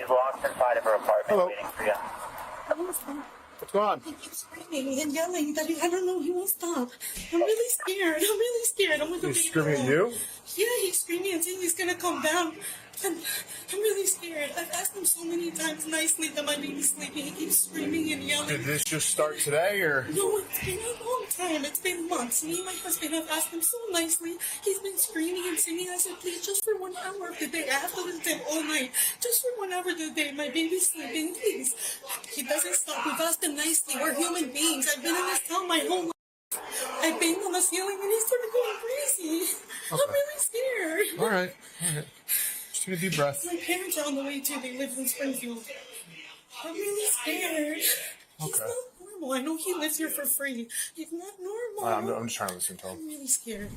She's locked inside of her apartment. Hello. Waiting for you. What's going on? He keeps screaming and yelling that I don't know, he won't stop. I'm really scared. I'm with the He's baby screaming at alone. you? Yeah, he's screaming and saying he's gonna come down. And I'm really scared. I've asked him so many times nicely that my baby's sleeping. He keeps screaming and yelling. Did this just start today, or? No, it's been a long time. It's been months. Me and my husband have asked him so nicely. He's been screaming and singing. I said, please, just for 1 hour of the day. I have to listen to him all night. Just for 1 hour of the day. My baby's sleeping, please. He doesn't stop. We've asked him nicely. We're human beings. I've been in this town my whole life. I banged on the ceiling and he started going crazy. I'm really scared. All right. Just take a deep breath. My parents are on the way too. They live in Springfield. I'm really scared. He's not normal. I know he lives here for free. He's not normal. I'm just trying to listen to him. I'm really scared.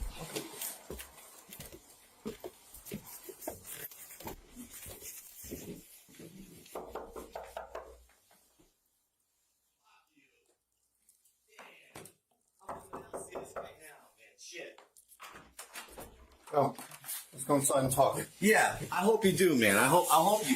Oh, let's go inside and talk. Yeah, I hope you do, man. I hope you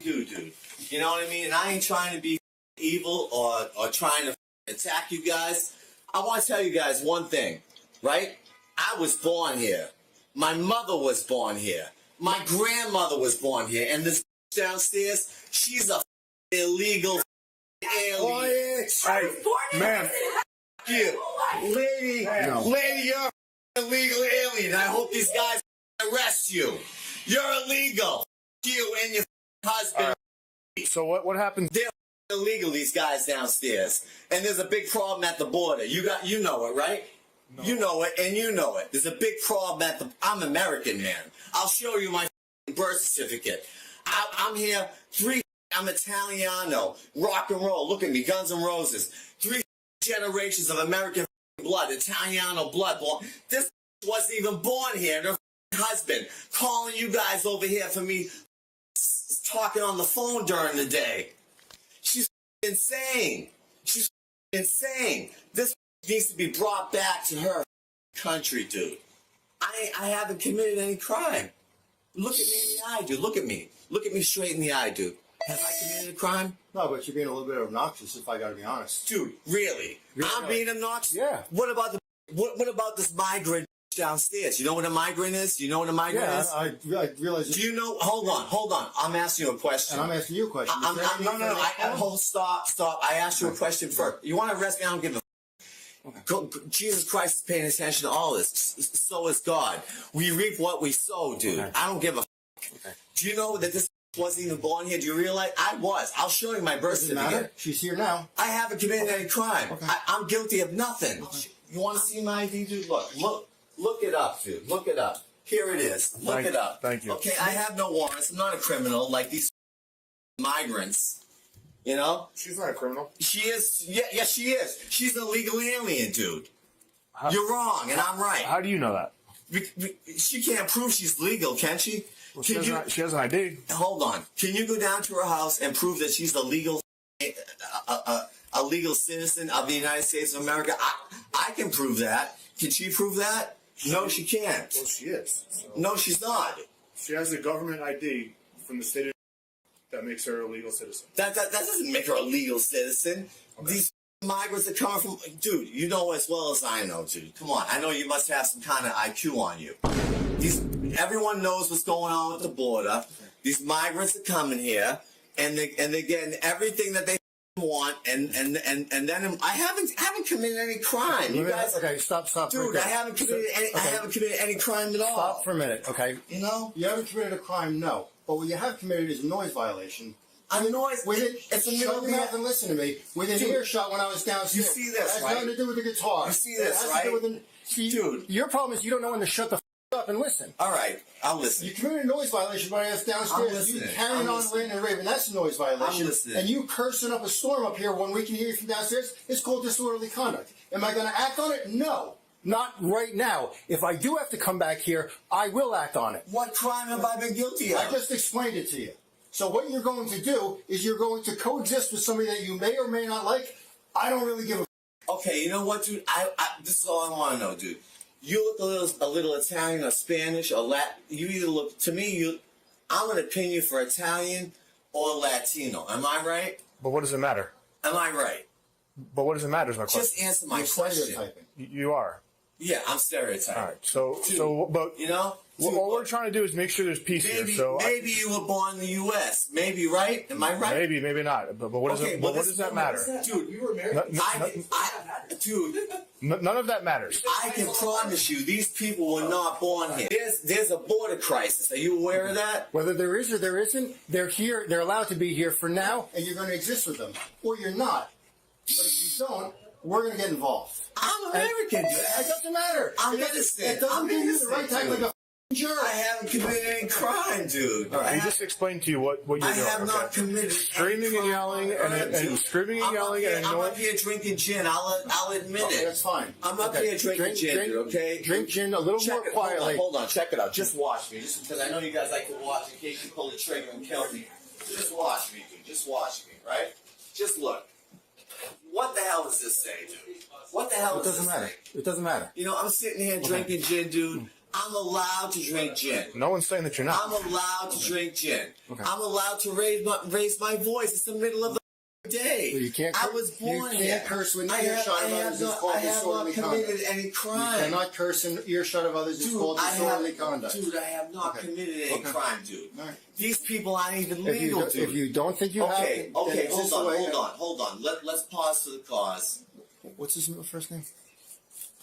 do, dude. You know what I mean? And I ain't trying to be evil or trying to attack you guys. I want to tell you guys one thing, right? I was born here. My mother was born here. My grandmother was born here. And this downstairs, she's a illegal alien. Quiet! Hey, man. You, lady, lady, you're illegal alien. I hope these guys arrest you. You're illegal. You and your husband. So what happened? They're illegal, these guys downstairs. And there's a big problem at the border. You know it, right? No. You know it, and you know it. There's a big problem at the... I'm American, man. I'll show you my birth certificate. I'm here. I'm Italiano. Rock and roll. Look at me. Guns N' Roses. 3 generations of American blood. Italiano blood. This wasn't even born here. Their husband calling you guys over here for me talking on the phone during the day. She's insane. She's insane. This needs to be brought back to her country, dude. I haven't committed any crime. Look at me in the eye, dude. Look at me. Look at me straight in the eye, dude. Have I committed a crime? No, but you're being a little bit obnoxious, if I gotta be honest. Dude, really? I'm being obnoxious? Yeah. What about this migrant downstairs? You know what a migrant is? You know what a migrant is? I realize. Do you know? Hold on. I'm asking you a question. And I'm asking you a question. No. Stop. I asked you a question first. You want to arrest me? I don't give a Jesus Christ is paying attention to all this. So is God. We reap what we sow, dude. Okay. I don't give a Do you know that this wasn't even born here? Do you realize? I was. I'll show you my birth certificate. She's here now. I haven't committed any crime. Okay. I'm guilty of nothing. Okay. You want to see my ID, dude? Look it up, dude. Look it up. Here it is. Look it up. Thank you. Okay, I have no warrants. I'm not a criminal like these migrants. You know? She's not a criminal. She is. Yeah, she is. She's an illegal alien, dude. You're wrong, and I'm right. How do you know that? She can't prove she's legal, can she? Well, she has an ID. Hold on. Can you go down to her house and prove that she's a legal citizen of the United States of America? I can prove that. Can she prove that? No, she can't. Well, she is. So. No, she's not. She has a government ID from the state of that makes her a legal citizen. That doesn't make her a legal citizen. Okay. These migrants are coming from... Dude, you know as well as I know, dude. Come on. I know you must have some kind of IQ on you. Everyone knows what's going on with the border. These migrants are coming here, and they're getting everything that they want, and then I haven't committed any crime. You guys, okay, stop, dude. Right I haven't committed any crime at all. Stop for a minute, okay? You know, you haven't committed a crime, no. But what you have committed is a noise violation. A noise. It's a shut your mouth and listen to me. Within earshot when I was downstairs. You see this, It has right? nothing to do with the guitar. You see this, right? Dude, your problem is you don't know when to shut the up and listen. All right, I'll listen. You committed a noise violation by us downstairs. You carrying on ranting and raving. That's a noise violation. I'm listening. And you cursing up a storm up here when we can hear you from downstairs. It's called disorderly conduct. Am I going to act on it? No. Not right now. If I do have to come back here, I will act on it. What crime have I been guilty of? I just explained it to you. So what you're going to do is you're going to coexist with somebody that you may or may not like. I don't really give a... Okay, you know what, dude? This is all I want to know, dude. You look a little Italian or Spanish or Latin. You either look... To me, I'm going to pin you for Italian or Latino. Am I right? But what does it matter? Am I right? But what does it matter is my question. Just answer my You're question. stereotyping. You are. Yeah, I'm stereotyping. All right. So, but You know? all we're trying to do is make sure there's peace here. Maybe, So maybe you were born in the U.S. Maybe, right? Am I right? maybe, maybe not. But what does Okay, it? well, But what does that matter? Dude, You were married? dude, None of that matters. I can promise you, these people were not born here. There's a border crisis. Are you aware of that? Whether there is or there isn't, they're here. They're allowed to be here for now, and you're going to exist with them, or you're not. But if you don't, we're going to get involved. I'm American, dude. It doesn't matter. I'm innocent. It doesn't I'm give you the right innocent, to act like a jerk. I haven't committed any crime, dude. All right, he just explained to you what you're I doing. have not okay? committed Screaming any and crime yelling on and earth, dude. screaming and I'm yelling up here, and I'm annoying. up here drinking gin. I'll admit Okay, it. that's fine. I'm up Okay. here drinking gin, dude, okay? Drink gin a little more quietly. Hold on, check it out. Just watch me. Just because I know you guys like to watch in case you pull the trigger and kill me. Just watch me, dude. Just watch me, right? Just look. What the hell does this say, dude? What the hell It does doesn't this matter. say? It doesn't matter. You know, I'm sitting here drinking gin, dude. I'm allowed to drink gin. No one's saying that you're I'm not. allowed to drink gin. Okay. I'm allowed to raise my voice. It's the middle of the day. Well, you can't. I was born you here. can't curse when I earshot of have others is not, called I have not disorderly committed conduct. any You crime. cannot curse in earshot of others is called disorderly conduct. Dude, I have not Okay. committed any Okay. crime, dude. All right. These people aren't even If you, legal, do- dude. if you don't think you have, Okay, then okay, it's hold just on, the way- hold on. Let's pause for the cause. What's his first name?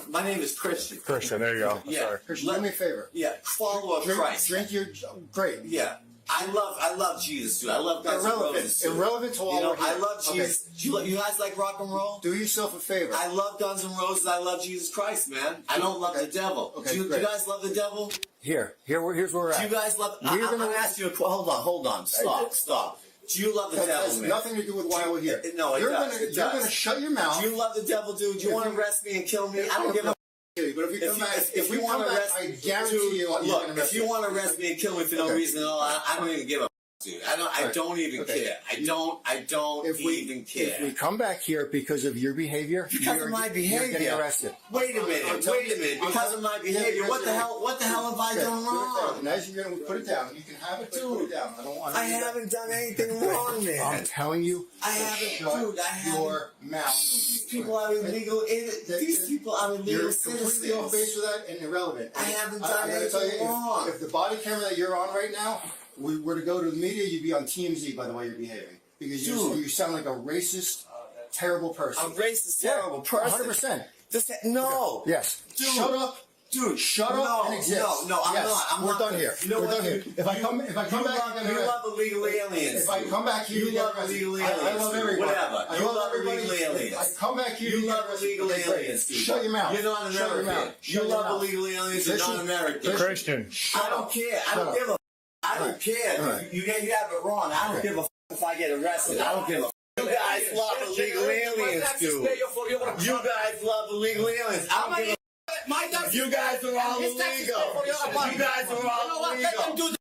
My name is Christian. Christian. There you go. Yeah. Sorry. Christian, do me a favor. Yeah, follower of Drink, Christ. drink your great. Yeah. I love Jesus, dude. I love Guns N' Irrelevant. Roses, dude. Irrelevant to all You know, we're here. I love Okay. Jesus. You guys like rock and roll? Do yourself a favor. I love Guns N' Roses. I love Jesus Christ, man. I don't love Okay. the devil. Okay, Do you great. guys love the devil? Here's where we're Do at. you guys love? We're I'm gonna- gonna ask you a question. Hold on. Stop. Do you love the That devil, has man? nothing to do with why we're here. No, it you're does. Gonna, It you're does. gonna shut your mouth. Do you love the devil, dude? Do you want to arrest me and kill me? I don't give a. But if you come back, if we come wanna back, arrest I me, guarantee dude, you, you're look, gonna if arrest you me. want to arrest me and kill me for no Okay. reason at all, I don't even give a. Dude, I don't even Okay. care. I don't even care. If we come back here because of your behavior, Because of my behavior. you're getting arrested. Wait a minute. Because of my behavior, what the hell have I done wrong? And as you're gonna put it down, you can have it, but put it down. I haven't done anything wrong, I'm man. telling you, I haven't, shut dude. I haven't. your mouth. These people are illegal. These people are illegal You're completely off base citizens. with that and irrelevant. I haven't I'm done gonna tell you, anything wrong. If the body camera that you're on right now were to go to the media, you'd be on TMZ by the way you're behaving. Because Dude. you sound like a racist, terrible person. A racist, terrible person. 100%. No. Yes. Dude. Shut up. Dude, Shut up and exist. No, I'm Yes. not. We're done here. You know We're what, done here. dude? If I come back, You love illegal aliens. if I come back here, You you get love arrested. illegal I aliens. love dude. everybody. Whatever. I You love love everybody. illegal aliens. I come back here. You get love arrested. illegal Okay, great. aliens. dude. Shut your mouth. You're not Shut your American. mouth. You Shut your love mouth. illegal aliens. You're Christian. not American. Christian. I don't care. I don't give a. I don't care. Alright. You have it wrong. I don't give a if I get arrested. I don't give a. You guys love illegal aliens, dude. You guys love illegal aliens. I don't give a. You guys are all illegal. You guys are all illegal.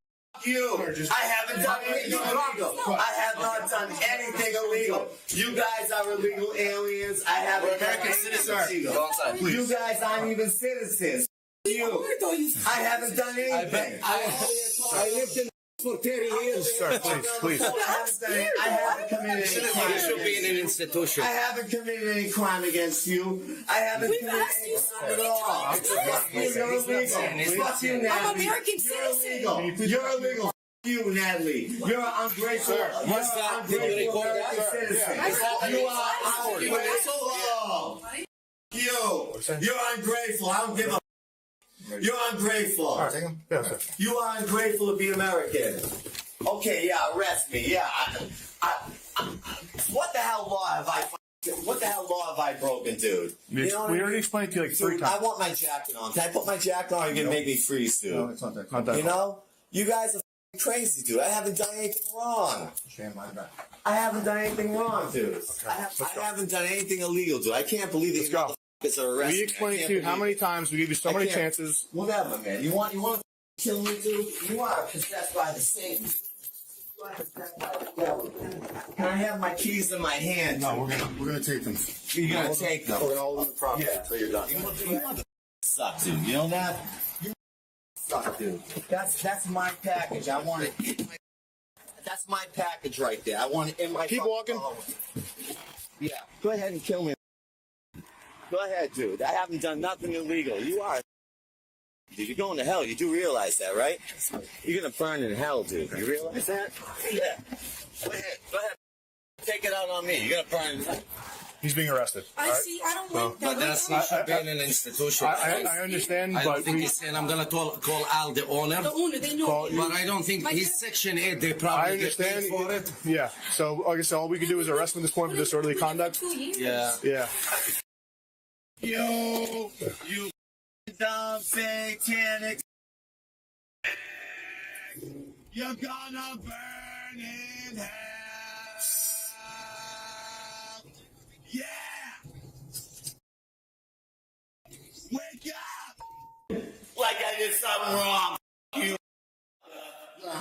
You. I haven't done anything illegal. I have not done anything illegal. You guys are illegal aliens. I haven't done anything illegal. You guys aren't even citizens. You. I haven't done anything. I lived in for 30 years. Sir, please. I haven't committed any crime. You should be in an institution. I haven't committed any crime against you. I haven't We've committed asked any you so crime at many all. times. Fuck you, you're illegal. Fuck you, I'm Natalie. American You're citizen. illegal. You're illegal. Fuck you, Natalie. You're an ungrateful. You're What's that? an Did you ungrateful record that? American citizen. Yeah. You are ungrateful. You're ungrateful. I don't give a. You're ungrateful. All right, take him. Yeah, sir. You are ungrateful to be American. Okay, yeah, arrest me. Yeah, what the hell law have I? What the hell law have I broken, dude? We already explained it to you like 3 Dude, times. I want my jacket on. Can I put my jacket on? Or you can make me freeze, dude. No, it's not that. Not that. You know, you guys are crazy, dude. I haven't done anything wrong. Shame on that. I haven't done anything wrong, dude. I go. haven't done anything illegal, dude. I can't believe Let's these go. motherfuckers are arresting. We explained I to you can't how many believe times we give you so I many can't. chances. Whatever, man. You want to kill me, dude? You are possessed by the Satan. You are possessed by the devil. Can I have my keys in my hand? No, we're gonna take them. You're gonna take them. We're gonna hold them in the property Yeah. until you're done. You suck, dude. You know that? You suck, dude. That's my package. I want it. That's That's my package right there. I want it in my Keep fucking walking. car. Yeah, go ahead and kill me. Go ahead, dude. I haven't done nothing illegal. You are. Dude, you're going to hell. You do realize that, right? You're going to burn in hell, dude. You realize that? Yeah. Go ahead. Go ahead. Take it out on me. You're going to burn in hell. He's being arrested. I see. I don't like that. But that's not should be in an institution. I understand, I don't but think he's saying I'm gonna call Al the owner. The owner, they know. But I don't think he's Section 8. They probably I understand. get paid for it. Yeah. So, like I said, all we can do is arrest him at this point for disorderly conduct. 2 years. Yeah. Yeah. You dumb satanic. You're gonna burn in hell. Yeah. Wake up. Like I did something wrong.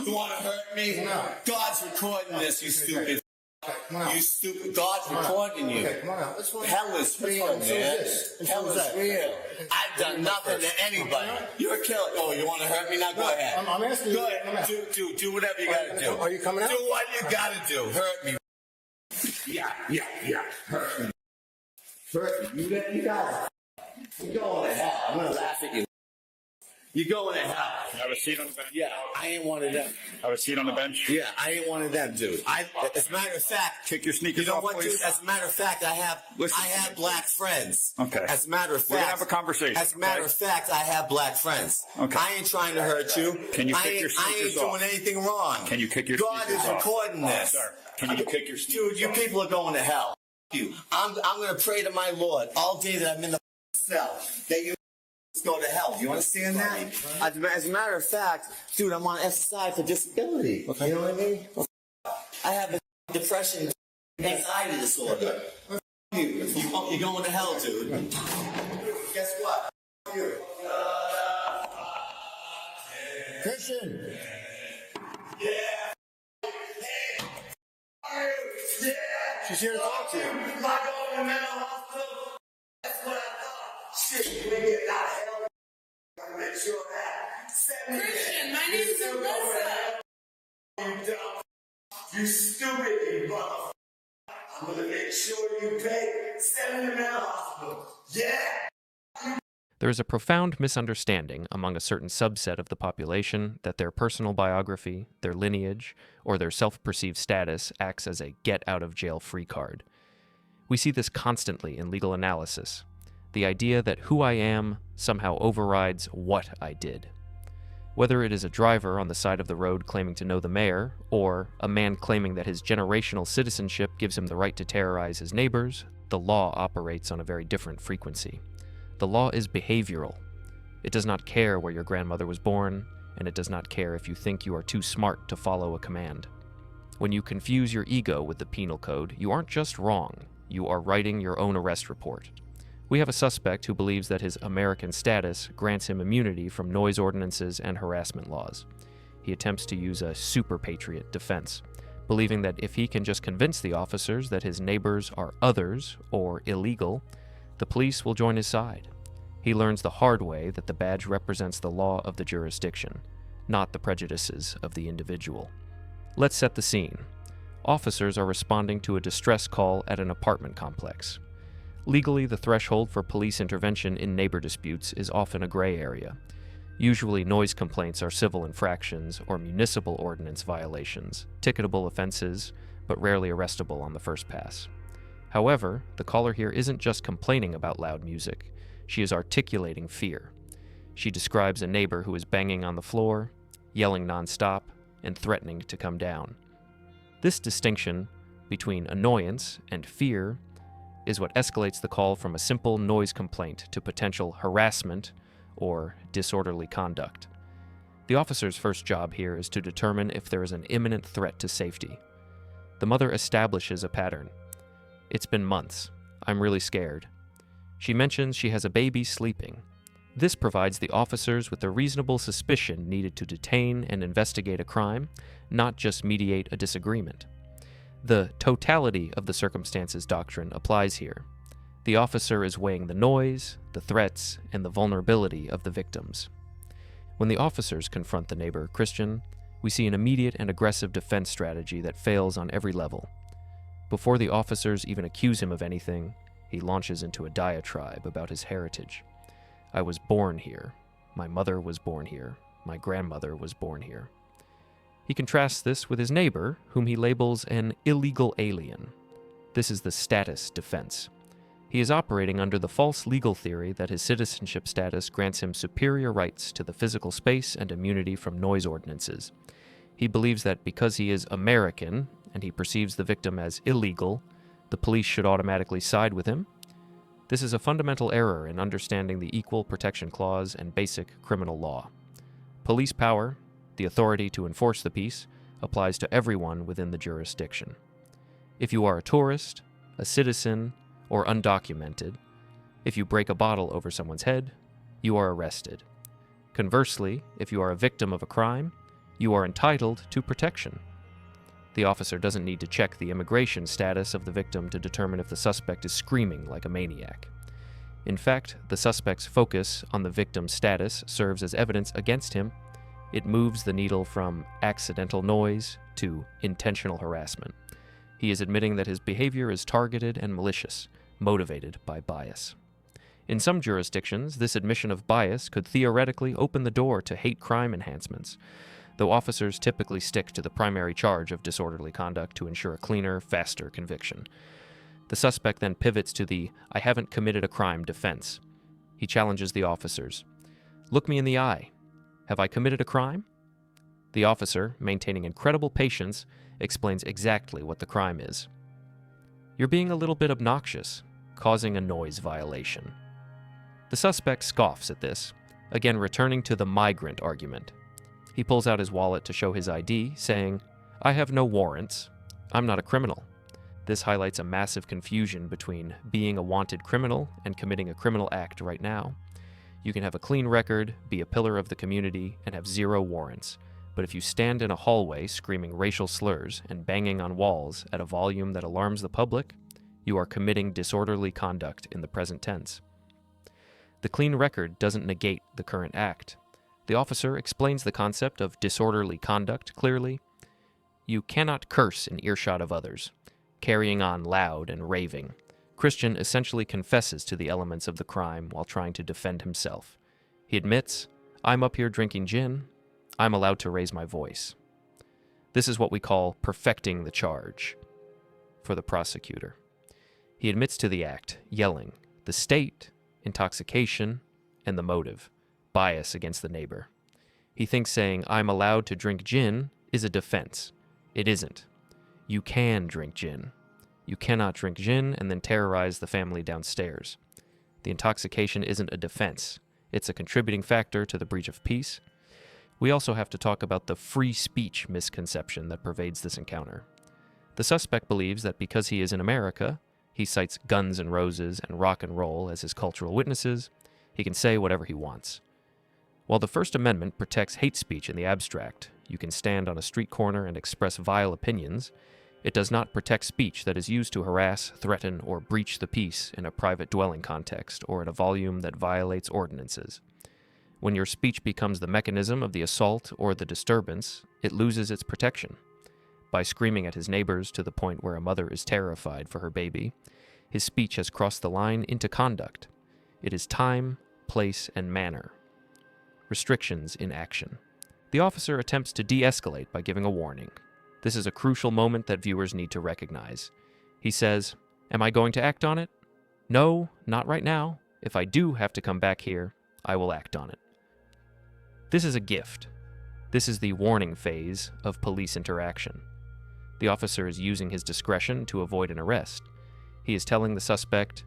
You want to hurt me? No. God's recording this, you stupid. Come on out. You stupid. God's recording you. Okay, come on out. Let's go. Hell is real, So man. is this. And Hell so is is that. real. I've done nothing to anybody. You're a killer. Oh, you want to hurt me now? Go ahead. I'm asking you. Go ahead. Do whatever you gotta do. Are you coming out? Do what you gotta do. Hurt me. Yeah. Hurt me. Hurt me. You guys. You're going to hell. I'm gonna laugh at you. You're going to hell. Have a seat on the bench. Yeah, I ain't one of them. Have a seat on the bench. Yeah, I ain't one of them, dude. As a matter of fact, Kick your sneakers you know off, what, please. dude? As a matter of fact, I have black friends. Okay. As a matter of fact, We're gonna have a conversation, As a matter okay? of fact, I have black friends. Okay. I ain't trying to hurt you. Can you I kick ain't, your I ain't sneakers doing off? anything wrong. Can you kick your God sneakers is off? recording this. Sir, can you kick your sneakers Dude, you off? people are going to hell. You. I'm gonna pray to my Lord all day that I'm in the cell. That you go to hell. You understand that? As a matter of fact, dude, I'm on SSI for disability. Okay. You know what I mean? I have a depression, anxiety disorder. You're going to hell, dude. Guess what? You. Christian. Yeah. Yeah. She's here to talk to you. Am I going to mental hospital? That's what I thought. Shit, you ain't getting out of hell. Gotta make sure of that. Send me Christian, my name is Alyssa. You dumb. You stupid, you motherfucker. I'm gonna make sure you pay. Send me to mental hospital. Yeah. There is a profound misunderstanding among a certain subset of the population that their personal biography, their lineage, or their self-perceived status acts as a get-out-of-jail-free card. We see this constantly in legal analysis, the idea that who I am somehow overrides what I did. Whether it is a driver on the side of the road claiming to know the mayor, or a man claiming that his generational citizenship gives him the right to terrorize his neighbors, the law operates on a very different frequency. The law is behavioral. It does not care where your grandmother was born, and it does not care if you think you are too smart to follow a command. When you confuse your ego with the penal code, you aren't just wrong, you are writing your own arrest report. We have a suspect who believes that his American status grants him immunity from noise ordinances and harassment laws. He attempts to use a super patriot defense, believing that if he can just convince the officers that his neighbors are others or illegal, the police will join his side. He learns the hard way that the badge represents the law of the jurisdiction, not the prejudices of the individual. Let's set the scene. Officers are responding to a distress call at an apartment complex. Legally, the threshold for police intervention in neighbor disputes is often a gray area. Usually, noise complaints are civil infractions or municipal ordinance violations, ticketable offenses, but rarely arrestable on the first pass. However, the caller here isn't just complaining about loud music. She is articulating fear. She describes a neighbor who is banging on the floor, yelling nonstop, and threatening to come down. This distinction between annoyance and fear is what escalates the call from a simple noise complaint to potential harassment or disorderly conduct. The officer's first job here is to determine if there is an imminent threat to safety. The mother establishes a pattern. It's been months. I'm really scared. She mentions she has a baby sleeping. This provides the officers with the reasonable suspicion needed to detain and investigate a crime, not just mediate a disagreement. The totality of the circumstances doctrine applies here. The officer is weighing the noise, the threats, and the vulnerability of the victims. When the officers confront the neighbor, Christian, We see an immediate and aggressive defense strategy that fails on every level. Before the officers even accuse him of anything, he launches into a diatribe about his heritage. I was born here. My mother was born here. My grandmother was born here. He contrasts this with his neighbor, whom he labels an illegal alien. This is the status defense. He is operating under the false legal theory that his citizenship status grants him superior rights to the physical space and immunity from noise ordinances. He believes that because he is American, and he perceives the victim as illegal, the police should automatically side with him. This is a fundamental error in understanding the Equal Protection Clause and basic criminal law. Police power, the authority to enforce the peace, applies to everyone within the jurisdiction. If you are a tourist, a citizen, or undocumented, if you break a bottle over someone's head, you are arrested. Conversely, if you are a victim of a crime, you are entitled to protection. The officer doesn't need to check the immigration status of the victim to determine if the suspect is screaming like a maniac. In fact, the suspect's focus on the victim's status serves as evidence against him. It moves the needle from accidental noise to intentional harassment. He is admitting that his behavior is targeted and malicious, motivated by bias. In some jurisdictions, this admission of bias could theoretically open the door to hate crime enhancements, though officers typically stick to the primary charge of disorderly conduct to ensure a cleaner, faster conviction. The suspect then pivots to the "I haven't committed a crime" defense. He challenges the officers. "Look me in the eye. Have I committed a crime?" The officer, maintaining incredible patience, explains exactly what the crime is. "You're being a little bit obnoxious, causing a noise violation." The suspect scoffs at this, again returning to the migrant argument. He pulls out his wallet to show his ID, saying, "I have no warrants. I'm not a criminal." This highlights a massive confusion between being a wanted criminal and committing a criminal act right now. You can have a clean record, be a pillar of the community, and have 0 warrants. But if you stand in a hallway screaming racial slurs and banging on walls at a volume that alarms the public, you are committing disorderly conduct in the present tense. The clean record doesn't negate the current act. The officer explains the concept of disorderly conduct clearly. You cannot curse in earshot of others, carrying on loud and raving. Christian essentially confesses to the elements of the crime while trying to defend himself. He admits, "I'm up here drinking gin. I'm allowed to raise my voice." This is what we call perfecting the charge for the prosecutor. He admits to the act, yelling, the state, intoxication, and the motive, bias against the neighbor. He thinks saying, "I'm allowed to drink gin," is a defense. It isn't. You can drink gin. You cannot drink gin and then terrorize the family downstairs. The intoxication isn't a defense. It's a contributing factor to the breach of peace. We also have to talk about the free speech misconception that pervades this encounter. The suspect believes that because he is in America, he cites Guns N' Roses and rock and roll as his cultural witnesses, he can say whatever he wants. While the First Amendment protects hate speech in the abstract, you can stand on a street corner and express vile opinions, it does not protect speech that is used to harass, threaten, or breach the peace in a private dwelling context or in a volume that violates ordinances. When your speech becomes the mechanism of the assault or the disturbance, it loses its protection. By screaming at his neighbors to the point where a mother is terrified for her baby, his speech has crossed the line into conduct. It is time, place, and manner. Restrictions in action. The officer attempts to de-escalate by giving a warning. This is a crucial moment that viewers need to recognize. He says, "Am I going to act on it? No, not right now. If I do have to come back here, I will act on it." This is a gift. This is the warning phase of police interaction. The officer is using his discretion to avoid an arrest. He is telling the suspect,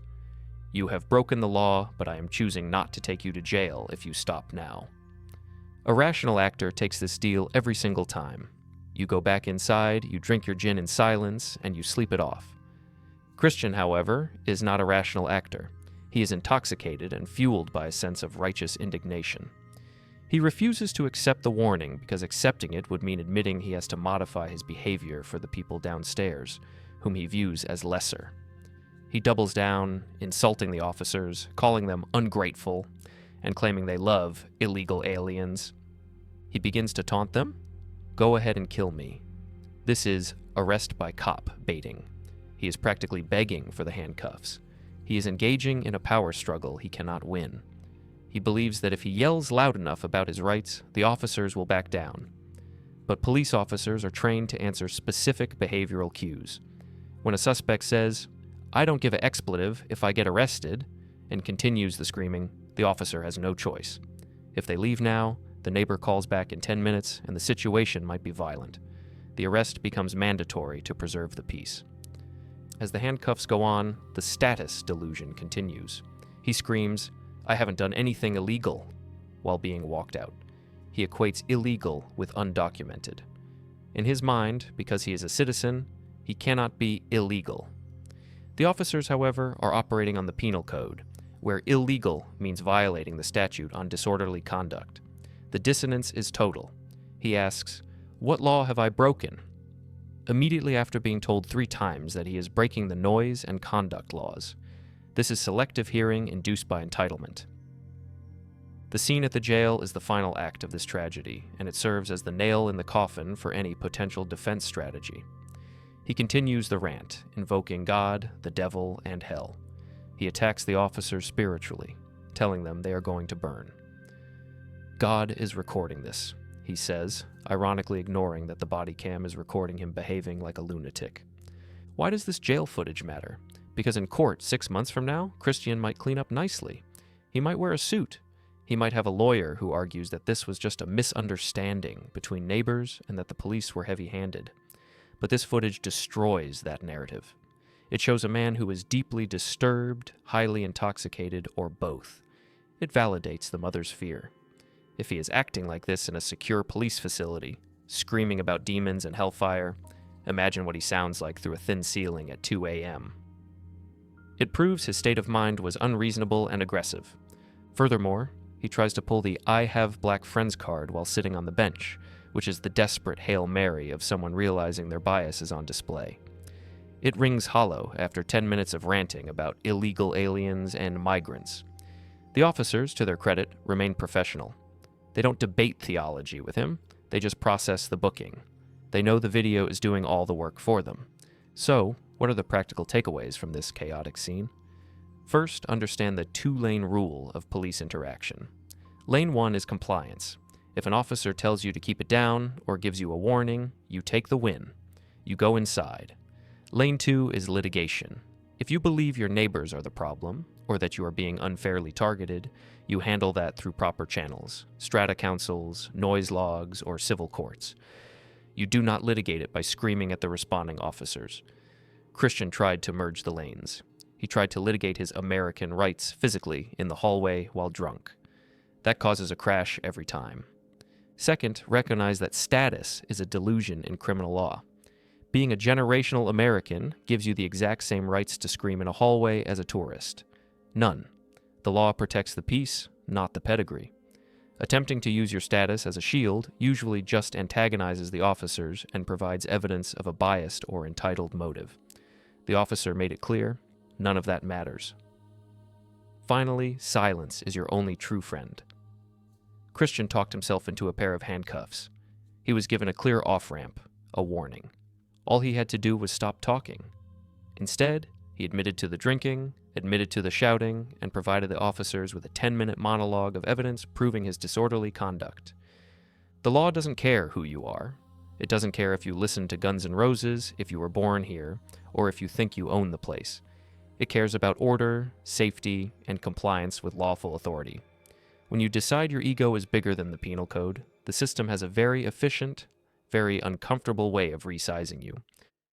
"You have broken the law, but I am choosing not to take you to jail if you stop now." A rational actor takes this deal every single time. You go back inside, you drink your gin in silence, and you sleep it off. Christian, however, is not a rational actor. He is intoxicated and fueled by a sense of righteous indignation. He refuses to accept the warning because accepting it would mean admitting he has to modify his behavior for the people downstairs, whom he views as lesser. He doubles down, insulting the officers, calling them ungrateful, and claiming they love illegal aliens. He begins to taunt them. Go ahead and kill me. This is arrest by cop baiting. He is practically begging for the handcuffs. He is engaging in a power struggle he cannot win. He believes that if he yells loud enough about his rights, the officers will back down. But police officers are trained to answer specific behavioral cues. When a suspect says, "I don't give an expletive if I get arrested," and continues the screaming, the officer has no choice. If they leave now, the neighbor calls back in 10 minutes and the situation might be violent. The arrest becomes mandatory to preserve the peace. As the handcuffs go on, the status delusion continues. He screams, "I haven't done anything illegal," while being walked out. He equates illegal with undocumented. In his mind, because he is a citizen, he cannot be illegal. The officers, however, are operating on the penal code, where illegal means violating the statute on disorderly conduct. The dissonance is total. He asks, "What law have I broken?" Immediately after being told 3 times that he is breaking the noise and conduct laws. This is selective hearing induced by entitlement. The scene at the jail is the final act of this tragedy, and it serves as the nail in the coffin for any potential defense strategy. He continues the rant, invoking God, the devil, and hell. He attacks the officers spiritually, telling them they are going to burn. God is recording this, he says, ironically ignoring that the body cam is recording him behaving like a lunatic. Why does this jail footage matter? Because in court 6 months from now, Christian might clean up nicely. He might wear a suit. He might have a lawyer who argues that this was just a misunderstanding between neighbors and that the police were heavy-handed. But this footage destroys that narrative. It shows a man who is deeply disturbed, highly intoxicated, or both. It validates the mother's fear. If he is acting like this in a secure police facility, screaming about demons and hellfire, imagine what he sounds like through a thin ceiling at 2 a.m. It proves his state of mind was unreasonable and aggressive. Furthermore, he tries to pull the "I have black friends" card while sitting on the bench, which is the desperate Hail Mary of someone realizing their bias is on display. It rings hollow after 10 minutes of ranting about illegal aliens and migrants. The officers, to their credit, remain professional. They don't debate theology with him, they just process the booking. They know the video is doing all the work for them. So, what are the practical takeaways from this chaotic scene? First, understand the 2-lane rule of police interaction. Lane 1 is compliance. If an officer tells you to keep it down or gives you a warning, you take the win. You go inside. Lane 2 is litigation. If you believe your neighbors are the problem, or that you are being unfairly targeted, you handle that through proper channels, strata councils, noise logs, or civil courts. You do not litigate it by screaming at the responding officers. Christian tried to merge the lanes. He tried to litigate his American rights physically in the hallway while drunk. That causes a crash every time. Second, recognize that status is a delusion in criminal law. Being a generational American gives you the exact same rights to scream in a hallway as a tourist. None. The law protects the peace, not the pedigree. Attempting to use your status as a shield usually just antagonizes the officers and provides evidence of a biased or entitled motive. The officer made it clear, none of that matters. Finally, silence is your only true friend. Christian talked himself into a pair of handcuffs. He was given a clear off-ramp, a warning. All he had to do was stop talking. Instead, he admitted to the drinking, admitted to the shouting, and provided the officers with a 10-minute monologue of evidence proving his disorderly conduct. The law doesn't care who you are. It doesn't care if you listen to Guns N' Roses, if you were born here, or if you think you own the place. It cares about order, safety, and compliance with lawful authority. When you decide your ego is bigger than the penal code, the system has a very efficient, very uncomfortable way of resizing you.